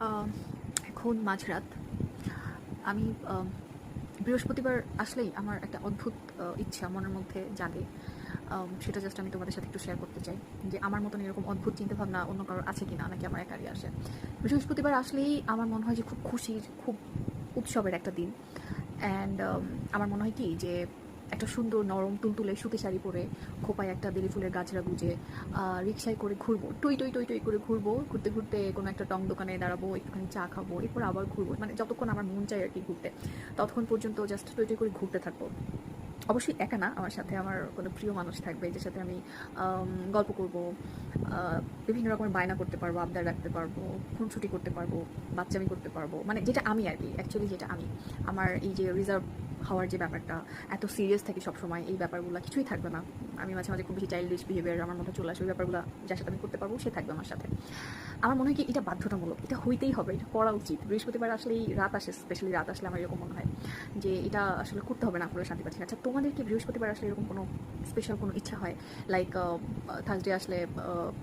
আহ, এখন মাঝরাত। আমি বৃহস্পতিবার আসলেই আমার একটা অদ্ভুত ইচ্ছা মনের মধ্যে জাগে। সেটা জাস্ট আমি তোমাদের সাথে একটু শেয়ার করতে চাই যে আমার মতন এরকম অদ্ভুত চিন্তাভাবনা অন্য কারোর আছে কিনা, নাকি আমার একারই আসে। বৃহস্পতিবার আসলেই আমার মনে হয় যে খুব খুশির, খুব উৎসবের একটা দিন। অ্যান্ড আমার মনে হয় কি যে একটা সুন্দর নরম তুলতুলে সুতি শাড়ি পরে, খোপায় একটা বেলি ফুলের গাছড়া গুজে রিক্সায় করে ঘুরবো, টই টই টই টই করে ঘুরবো, ঘুরতে ঘুরতে কোনো একটা টং দোকানে দাঁড়াবো, একটুখানি চা খাবো, এরপর আবার ঘুরবো, মানে যতক্ষণ আমার মন চাই আর কি ঘুরতে, ততক্ষণ পর্যন্ত জাস্ট টই টই করে ঘুরতে থাকবো। অবশ্যই একা না, আমার সাথে আমার কোনো প্রিয় মানুষ থাকবে, যার সাথে আমি গল্প করব, বিভিন্ন রকমের বায়না করতে পারবো, আবদার রাখতে পারবো, খুনসুটি করতে পারবো, বাচ্চামি করতে পারবো, মানে যেটা আমি আর কি, অ্যাকচুয়ালি যেটা আমি। আমার এই যে রিজার্ভ হওয়ার যে ব্যাপারটা, এত সিরিয়াস থাকি সবসময়, এই ব্যাপারগুলো কিছুই থাকবে না। আমি মাঝে মাঝে খুব বেশি চাইল্ডিশ বিহেভিয়ার আমার মধ্যে চলে আসে, ওই ব্যাপারগুলো যার সাথে আমি করতে পারবো সে থাকবে আমার সাথে। আমার মনে হয় কি এটা বাধ্যতামূলক, এটা হইতেই হবে, এটা করা উচিত। বৃহস্পতিবার আসলেই রাত আসে, স্পেশালি রাত আসলে আমার এরকম মনে হয় যে এটা আসলে করতে হবে, না করলে শান্তি পাচ্ছি না। আচ্ছা, তোমাদের কি বৃহস্পতিবার আসলে এরকম কোনো স্পেশাল কোনো ইচ্ছা হয়? লাইক থার্সডে আসলে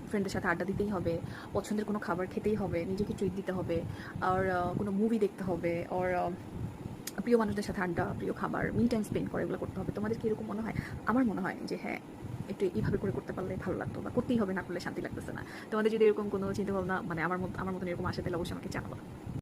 ফ্রেন্ডের সাথে আড্ডা দিতেই হবে, পছন্দের কোনো খাবার খেতেই হবে, নিজেকে ট্রিট দিতে হবে, আর কোনো মুভি দেখতে হবে, আর প্রিয় মানুষদের সাথে আড্ডা, প্রিয় খাবার, মি টাইম স্পেন্ড করে এগুলো করতে হবে। তোমাদের কি এরকম মনে হয়? আমার মনে হয় যে হ্যাঁ, একটু এইভাবে করে করতে পারলে ভালো লাগতো, বা করতেই হবে, না করলে শান্তি লাগতেছে না। তোমাদের যদি এরকম কোনো চিন্তাভাবনা মানে আমার মতন এরকম আসে, তাহলে অবশ্যই আমাকে জানাবো।